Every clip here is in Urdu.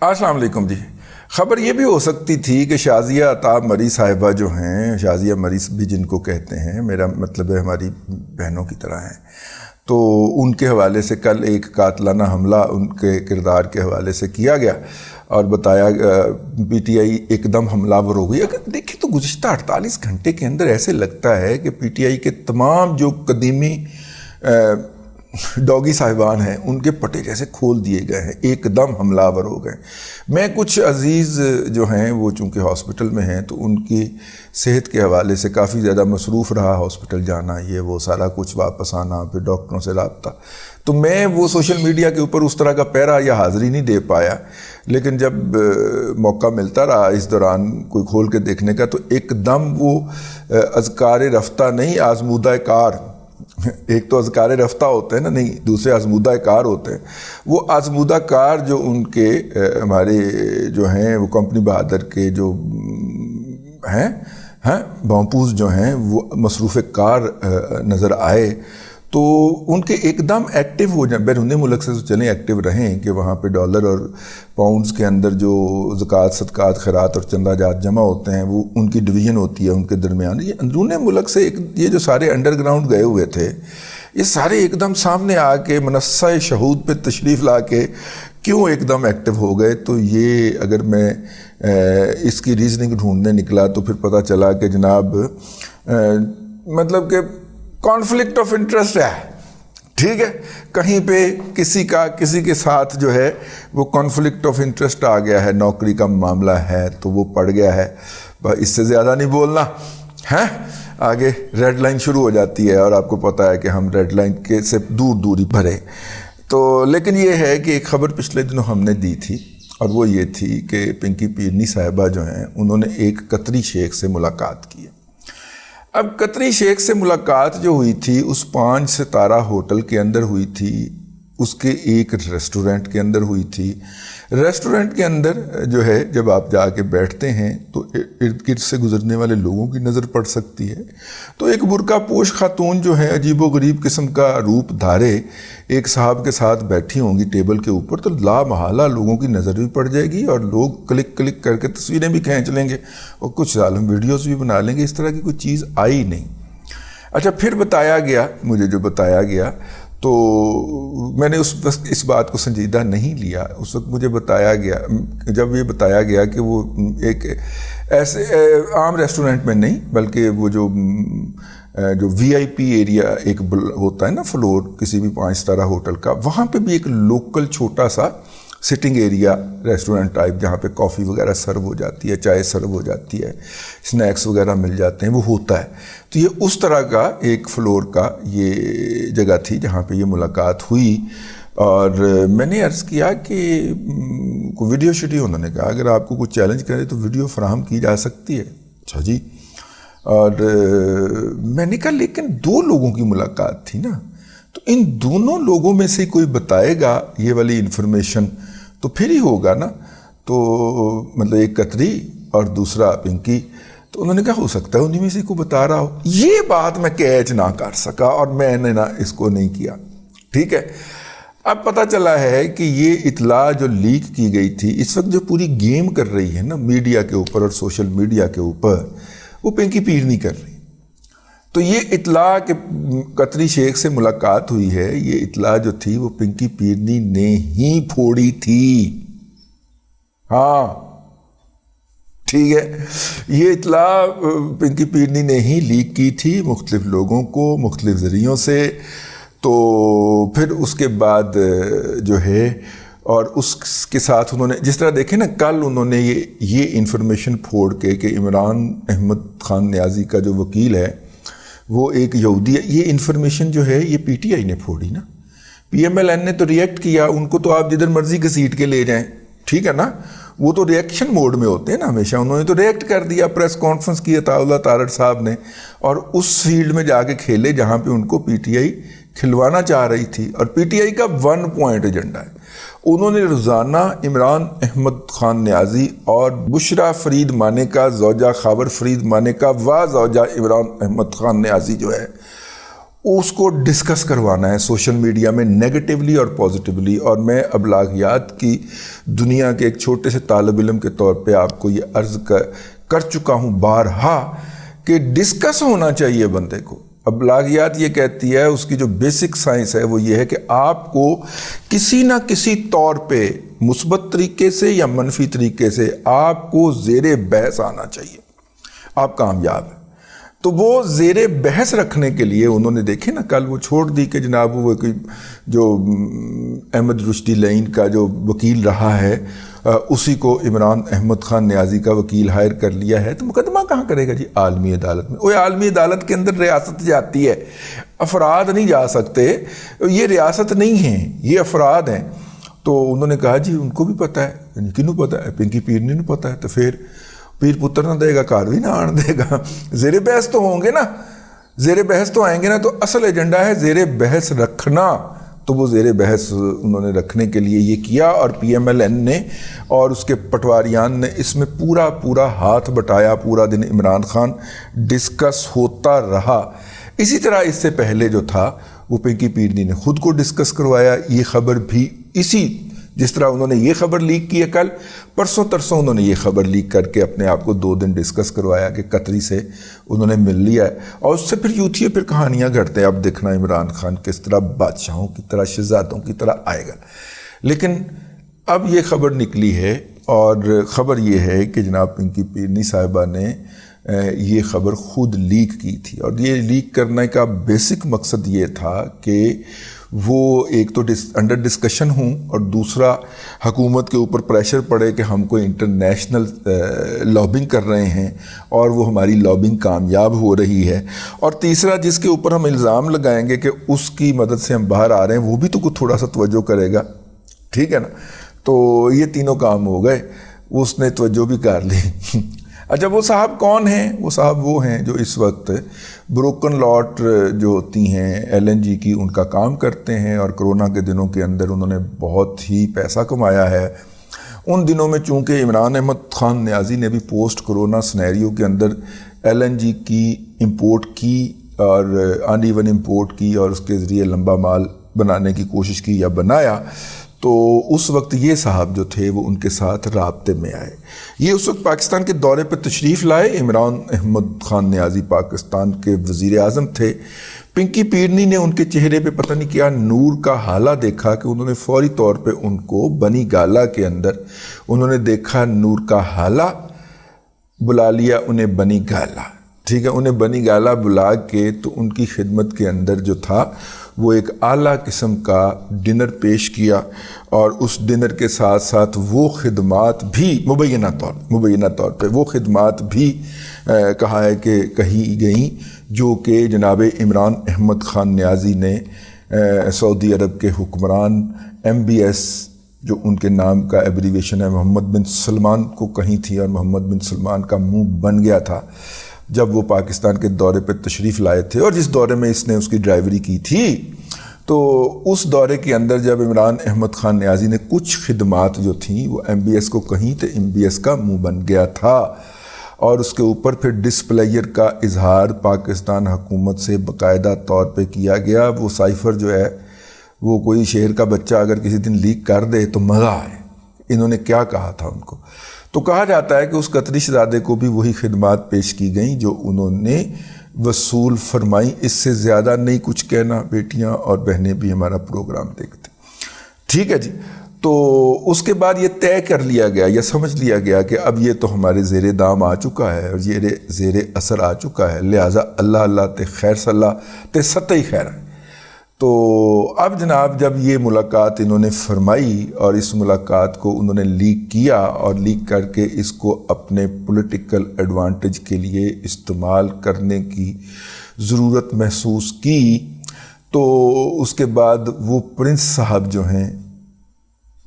السلام علیکم جی. خبر یہ بھی ہو سکتی تھی کہ شازیہ عطا مری صاحبہ جو ہیں، شازیہ مری بھی جن کو کہتے ہیں، میرا مطلب ہے ہماری بہنوں کی طرح ہیں، تو ان کے حوالے سے کل ایک قاتلانہ حملہ ان کے کردار کے حوالے سے کیا گیا اور بتایا پی ٹی آئی ایک دم حملہ ور ہو گئی. اگر دیکھیں تو گزشتہ 48 گھنٹے کے اندر ایسے لگتا ہے کہ پی ٹی آئی کے تمام جو قدیمی ڈاگی صاحبان ہیں ان کے پٹے جیسے کھول دیے گئے ہیں، ایک دم حملہ آور ہو گئے. میں کچھ عزیز جو ہیں وہ چونکہ ہاسپٹل میں ہیں تو ان کی صحت کے حوالے سے کافی زیادہ مصروف رہا، ہاسپٹل جانا، یہ وہ سارا کچھ، واپس آنا، پھر ڈاکٹروں سے رابطہ، تو میں وہ سوشل میڈیا کے اوپر اس طرح کا پیرا یا حاضری نہیں دے پایا. لیکن جب موقع ملتا رہا اس دوران کوئی کھول کے دیکھنے کا تو ایک دم وہ اذکار رفتہ نہیں، آزمودہ کار، ایک تو اذکار رفتہ ہوتے ہیں نا، نہیں دوسرے آزمودہ کار ہوتے ہیں. وہ آزمودہ کار جو ان کے ہمارے جو ہیں وہ کمپنی بہادر کے جو ہیں بامپوز جو ہیں وہ مصروف کار نظر آئے تو ان کے ایک دم ایکٹیو ہو جائیں. بیرون ملک سے تو چلیں ایکٹیو رہیں کہ وہاں پہ ڈالر اور پاؤنڈز کے اندر جو زکوٰۃ، صدقات، خیرات اور چندہ جات جمع ہوتے ہیں وہ ان کی ڈویژن ہوتی ہے ان کے درمیان. یہ اندرون ملک سے یہ جو سارے انڈر گراؤنڈ گئے ہوئے تھے یہ سارے ایک دم سامنے آ کے منصہ شہود پہ تشریف لا کے کیوں ایک دم ایکٹیو ہو گئے؟ تو یہ اگر میں اس کی ریزننگ ڈھونڈنے نکلا تو پھر پتہ چلا کہ جناب مطلب کہ کانفلکٹ آف انٹرسٹ ہے. ٹھیک ہے، کہیں پہ کسی کے ساتھ جو ہے وہ کانفلکٹ آف انٹرسٹ آ گیا ہے، نوکری کا معاملہ ہے تو وہ پڑ گیا ہے. اس سے زیادہ نہیں بولنا ہے، آگے ریڈ لائن شروع ہو جاتی ہے اور آپ کو پتہ ہے کہ ہم ریڈ لائن کے سے دور ہی بھرے. تو لیکن یہ ہے کہ ایک خبر پچھلے دنوں ہم نے دی تھی اور وہ یہ تھی کہ پنکی پیرنی صاحبہ جو ہیں انہوں نے ایک قطری شیخ سے ملاقات کی ہے. اب قطری شیخ سے ملاقات جو ہوئی تھی اس 5 ستارہ ہوٹل کے اندر ہوئی تھی، اس کے ایک ریسٹورنٹ کے اندر ہوئی تھی. ریسٹورنٹ کے اندر جو ہے جب آپ جا کے بیٹھتے ہیں تو ارد گرد سے گزرنے والے لوگوں کی نظر پڑ سکتی ہے. تو ایک برقع پوش خاتون جو ہے عجیب و غریب قسم کا روپ دھارے ایک صاحب کے ساتھ بیٹھی ہوں گی ٹیبل کے اوپر، تو لا محالہ لوگوں کی نظر بھی پڑ جائے گی اور لوگ کلک کر کے تصویریں بھی کھینچ لیں گے اور کچھ ظالم ویڈیوز بھی بنا لیں گے. اس طرح کی کوئی چیز آئی نہیں. اچھا، پھر بتایا گیا، مجھے جو بتایا گیا تو میں نے اس وقت اس بات کو سنجیدہ نہیں لیا. اس وقت مجھے بتایا گیا، جب یہ بتایا گیا کہ وہ ایک ایسے عام ریسٹورنٹ میں نہیں بلکہ وہ جو وی آئی پی ایریا ایک ہوتا ہے نا فلور کسی بھی 5 ستارہ ہوٹل کا، وہاں پہ بھی ایک لوکل چھوٹا سا سٹنگ ایریا ریسٹورنٹ ٹائپ جہاں پہ کافی وغیرہ سرو ہو جاتی ہے، چائے سرو ہو جاتی ہے، سنیکس وغیرہ مل جاتے ہیں، وہ ہوتا ہے. تو یہ اس طرح کا ایک فلور کا یہ جگہ تھی جہاں پہ یہ ملاقات ہوئی. اور میں نے عرض کیا کہ کوئی ویڈیو شوٹنگ، انہوں نے کہا اگر آپ کو کچھ چیلنج کرے تو ویڈیو فراہم کی جا سکتی ہے. اچھا جی. اور میں نے کہا لیکن 2 لوگوں کی ملاقات تھی نا، تو ان دونوں لوگوں میں سے کوئی بتائے گا یہ والی انفارمیشن تو پھر ہی ہوگا نا. تو مطلب ایک قطری اور دوسرا پنکی، تو انہوں نے کہا ہو سکتا ہے انہی میں سے کوئی بتا رہا ہو. یہ بات میں کیچ نہ کر سکا اور میں نے نہ اس کو نہیں کیا. ٹھیک ہے، اب پتہ چلا ہے کہ یہ اطلاع جو لیک کی گئی تھی، اس وقت جو پوری گیم کر رہی ہے نا میڈیا کے اوپر اور سوشل میڈیا کے اوپر، وہ پنکی پیرنی کر رہی. تو یہ اطلاع کہ قطری شیخ سے ملاقات ہوئی ہے، یہ اطلاع جو تھی وہ پنکی پیرنی نے ہی پھوڑی تھی. ہاں ٹھیک ہے، یہ اطلاع پنکی پیرنی نے ہی لیک کی تھی مختلف لوگوں کو مختلف ذریعوں سے. تو پھر اس کے بعد جو ہے اور اس کے ساتھ انہوں نے جس طرح دیکھیں نا، کل انہوں نے یہ انفارمیشن پھوڑ کے کہ عمران احمد خان نیازی کا جو وکیل ہے وہ ایک یہودی ہے، یہ انفارمیشن جو ہے یہ پی ٹی آئی نے پھوڑی نا. پی ایم ایل این نے تو ریئیکٹ کیا، ان کو تو آپ جدھر مرضی گھسیٹ کے لے جائیں، ٹھیک ہے نا، وہ تو ریئیکشن موڈ میں ہوتے ہیں نا ہمیشہ. انہوں نے تو ریئیکٹ کر دیا، پریس کانفرنس کی عطا اللہ تارڑ صاحب نے، اور اس فیلڈ میں جا کے کھیلے جہاں پہ ان کو پی ٹی آئی کھلوانا چاہ رہی تھی. اور پی ٹی آئی کا 1 پوائنٹ ایجنڈا ہے. انہوں نے روزانہ عمران احمد خان نیازی اور بشرا فرید مانیکا، زوجہ خاور فرید مانیکا و زوجہ عمران احمد خان نیازی جو ہے اس کو ڈسکس کروانا ہے سوشل میڈیا میں نیگیٹیولی اور پازیٹیولی. اور میں ابلاغیات کی دنیا کے ایک چھوٹے سے طالب علم کے طور پہ آپ کو یہ عرض کر چکا ہوں بارہا کہ ڈسکس ہونا چاہیے بندے کو. ابلاغیات یہ کہتی ہے، اس کی جو بیسک سائنس ہے وہ یہ ہے کہ آپ کو کسی نہ کسی طور پہ مثبت طریقے سے یا منفی طریقے سے آپ کو زیر بحث آنا چاہیے، آپ کامیاب ہیں. تو وہ زیر بحث رکھنے کے لیے انہوں نے دیکھے نا کل وہ چھوڑ دی کہ جناب وہ جو احمد رشدی لعین کا جو وکیل رہا ہے اسی کو عمران احمد خان نیازی کا وکیل ہائر کر لیا ہے. تو مقدمہ کہاں کرے گا جی؟ عالمی عدالت میں. وہ عالمی عدالت کے اندر ریاست جاتی ہے، افراد نہیں جا سکتے. یہ ریاست نہیں ہیں، یہ افراد ہیں. تو انہوں نے کہا جی ان کو بھی پتہ ہے. کنوں پتہ ہے؟ پنکی پیرنی نے پتہ ہے. تو پھر پیر پتر نہ دے گا کاروی نہ آن دے گا. زیر بحث تو ہوں گے نا، زیر بحث تو آئیں گے نا. تو اصل ایجنڈا ہے زیر بحث رکھنا. تو وہ زیر بحث انہوں نے رکھنے کے لیے یہ کیا، اور پی ایم ایل این نے اور اس کے پٹواریان نے اس میں پورا ہاتھ بٹایا. پورا دن عمران خان ڈسکس ہوتا رہا. اسی طرح اس سے پہلے جو تھا وہ پنکی پیرنی نے خود کو ڈسکس کروایا. یہ خبر بھی جس طرح انہوں نے یہ خبر لیک کی ہے کل، پرسوں ترسوں انہوں نے یہ خبر لیک کر کے اپنے آپ کو 2 دن ڈسکس کروایا کہ قطری سے انہوں نے مل لیا ہے. اور اس سے پھر یوتھی پھر کہانیاں گھڑتے ہیں. اب دیکھنا عمران خان کس طرح بادشاہوں کی طرح شہزادوں کی طرح آئے گا. لیکن اب یہ خبر نکلی ہے، اور خبر یہ ہے کہ جناب پنکی پیرنی صاحبہ نے یہ خبر خود لیک کی تھی. اور یہ لیک کرنے کا بیسک مقصد یہ تھا کہ وہ ایک تو انڈر ڈسکشن ہوں، اور دوسرا حکومت کے اوپر پریشر پڑے کہ ہم کوئی انٹرنیشنل لابنگ کر رہے ہیں اور وہ ہماری لابنگ کامیاب ہو رہی ہے. اور تیسرا جس کے اوپر ہم الزام لگائیں گے کہ اس کی مدد سے ہم باہر آ رہے ہیں وہ بھی تو کچھ تھوڑا سا توجہ کرے گا. ٹھیک ہے نا؟ تو یہ تینوں کام ہو گئے. اس نے توجہ بھی کر لی. اچھا وہ صاحب کون ہیں؟ وہ صاحب وہ ہیں جو اس وقت بروکن لاٹ جو ہوتی ہیں ایل این جی کی ان کا کام کرتے ہیں، اور کرونا کے دنوں کے اندر انہوں نے بہت ہی پیسہ کمایا ہے. ان دنوں میں چونکہ عمران احمد خان نیازی نے بھی پوسٹ کرونا سنیریو کے اندر ایل این جی کی امپورٹ کی اور ان ایون امپورٹ کی اور اس کے ذریعے لمبا مال بنانے کی کوشش کی یا بنایا، تو اس وقت یہ صاحب جو تھے وہ ان کے ساتھ رابطے میں آئے. یہ اس وقت پاکستان کے دورے پر تشریف لائے. عمران احمد خان نیازی پاکستان کے وزیر اعظم تھے. پنکی پیرنی نے ان کے چہرے پہ پتہ نہیں کیا نور کا حالہ دیکھا کہ انہوں نے فوری طور پہ ان کو بنی گالا کے اندر انہوں نے دیکھا نور کا حالہ، بلا لیا انہیں بنی گالا. ٹھیک ہے، انہیں بنی گالا بلا کے تو ان کی خدمت کے اندر جو تھا وہ ایک اعلیٰ قسم کا ڈنر پیش کیا، اور اس ڈنر کے ساتھ ساتھ وہ خدمات بھی مبینہ طور پہ وہ خدمات بھی کہا ہے کہ کہی گئیں جو کہ جناب عمران احمد خان نیازی نے سعودی عرب کے حکمران MBS جو ان کے نام کا ایبریویشن ہے محمد بن سلمان کو کہیں تھی، اور محمد بن سلمان کا منہ بن گیا تھا جب وہ پاکستان کے دورے پہ تشریف لائے تھے. اور جس دورے میں اس نے اس کی ڈرائیوری کی تھی، تو اس دورے کے اندر جب عمران احمد خان نیازی نے کچھ خدمات جو تھیں وہ MBS کو کہیں تو MBS کا منہ بن گیا تھا. اور اس کے اوپر پھر ڈسپلیئر کا اظہار پاکستان حکومت سے باقاعدہ طور پہ کیا گیا. وہ سائفر جو ہے وہ کوئی شیر کا بچہ اگر کسی دن لیک کر دے تو مزہ آئے. انہوں نے کیا کہا تھا ان کو؟ تو کہا جاتا ہے کہ اس قطری شہزادے کو بھی وہی خدمات پیش کی گئیں جو انہوں نے وصول فرمائی. اس سے زیادہ نہیں کچھ کہنا. بیٹیاں اور بہنیں بھی ہمارا پروگرام دیکھتے. ٹھیک ہے جی. تو اس کے بعد یہ طے کر لیا گیا یا سمجھ لیا گیا کہ اب یہ تو ہمارے زیر دام آ چکا ہے اور یہ زیر اثر آ چکا ہے، لہٰذا اللہ تے خیر صلاح تے ستّی خیر ہے. تو اب جناب جب یہ ملاقات انہوں نے فرمائی اور اس ملاقات کو انہوں نے لیک کیا اور لیک کر کے اس کو اپنے پولیٹیکل ایڈوانٹیج کے لیے استعمال کرنے کی ضرورت محسوس کی، تو اس کے بعد وہ پرنس صاحب جو ہیں،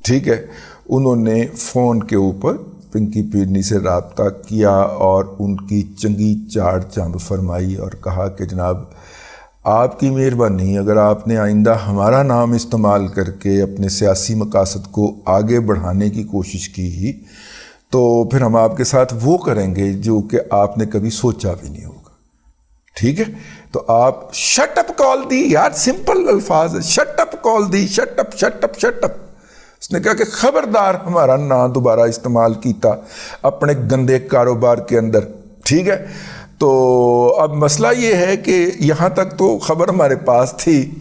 ٹھیک ہے، انہوں نے فون کے اوپر پنکی پیرنی سے رابطہ کیا اور ان کی چنگی چاڑ چاند فرمائی اور کہا کہ جناب آپ کی مہربانی، اگر آپ نے آئندہ ہمارا نام استعمال کر کے اپنے سیاسی مقاصد کو آگے بڑھانے کی کوشش کی تو پھر ہم آپ کے ساتھ وہ کریں گے جو کہ آپ نے کبھی سوچا بھی نہیں ہوگا. ٹھیک ہے، تو آپ شٹ اپ کال دی، یار سمپل الفاظ ہے، شٹ اپ کال دی، shut up shut up shut up. اس نے کہا کہ خبردار ہمارا نام دوبارہ استعمال کیتا اپنے گندے کاروبار کے اندر. ٹھیک ہے، تو اب مسئلہ یہ ہے کہ یہاں تک تو خبر ہمارے پاس تھی،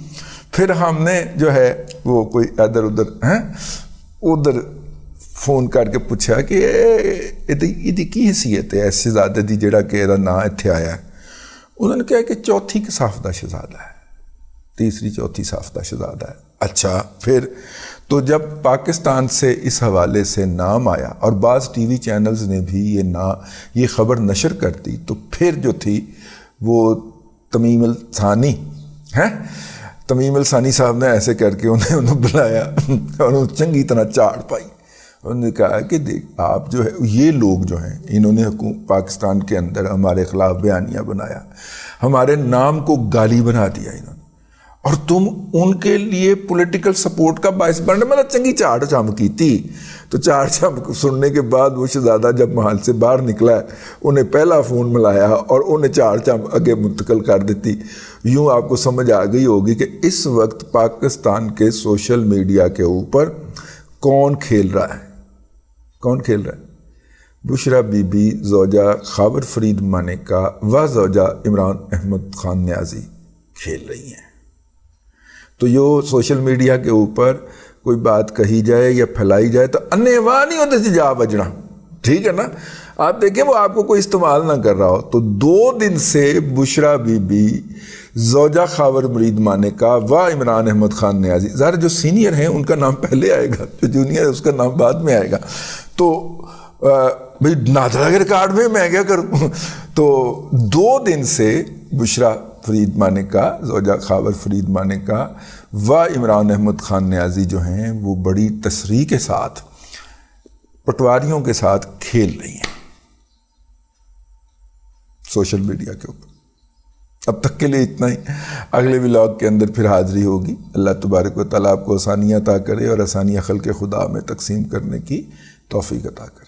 پھر ہم نے جو ہے وہ کوئی ادھر فون کر کے پوچھا کہ یہ کی حیثیت ہے ایسے شہزادے دی جڑا کہ یہ نا اتنے آیا ہے. انہوں نے کہا کہ چوتھی صافدہ شہزادہ ہے، تیسری چوتھی صافدہ شہزادہ ہے. اچھا، پھر تو جب پاکستان سے اس حوالے سے نام آیا اور بعض ٹی وی چینلز نے بھی یہ خبر نشر کر دی، تو پھر جو تھی وہ تمیم الثانی تمیم الثانی صاحب نے ایسے کر کے انہیں بلایا اور انہوں چنگی طرح چاڑ پائی. انہوں نے کہا کہ دیکھ آپ جو ہے یہ لوگ جو ہیں انہوں نے پاکستان کے اندر ہمارے خلاف بیانیہ بنایا، ہمارے نام کو گالی بنا دیا انہوں نے، اور تم ان کے لیے پولیٹیکل سپورٹ کا باعث بننے، مطلب چنگی چاڑ چم کی تھی. تو چاڑ چم سننے کے بعد وہ شہزادہ جب محل سے باہر نکلا ہے انہیں پہلا فون ملایا اور انہیں چاڑ چم آگے منتقل کر دیتی. یوں آپ کو سمجھ آ گئی ہوگی کہ اس وقت پاکستان کے سوشل میڈیا کے اوپر کون کھیل رہا ہے. کون کھیل رہا ہے؟ بشرا بی بی زوجہ خاور فرید مانیکا و زوجہ عمران احمد خان نیازی کھیل رہی ہیں. تو یہ سوشل میڈیا کے اوپر کوئی بات کہی جائے یا پھیلائی جائے تو انیواں نہیں ہوتے سے جا بجنا. ٹھیک ہے نا، آپ دیکھیں وہ آپ کو کوئی استعمال نہ کر رہا ہو. تو 2 دن سے بشرا بی بی زوجہ خاور فرید مانیکا و عمران احمد خان نیازی، ظاہر جو سینئر ہیں ان کا نام پہلے آئے گا، جو جونیئر ہے اس کا نام بعد میں آئے گا. تو بھائی نادرہ کے ریکارڈ میں کیا کروں. تو 2 دن سے بشرا فرید مانیکا زوجہ خاور فرید مانیکا و عمران احمد خان نیازی جو ہیں وہ بڑی تصریح کے ساتھ پٹواریوں کے ساتھ کھیل رہی ہیں سوشل میڈیا کے اوپر. اب تک کے لیے اتنا ہی. اگلے ولاگ کے اندر پھر حاضری ہوگی. اللہ تبارک و تعالیٰ آپ کو آسانیاں عطا کرے اور آسانیاں خلق خدا میں تقسیم کرنے کی توفیق عطا کرے.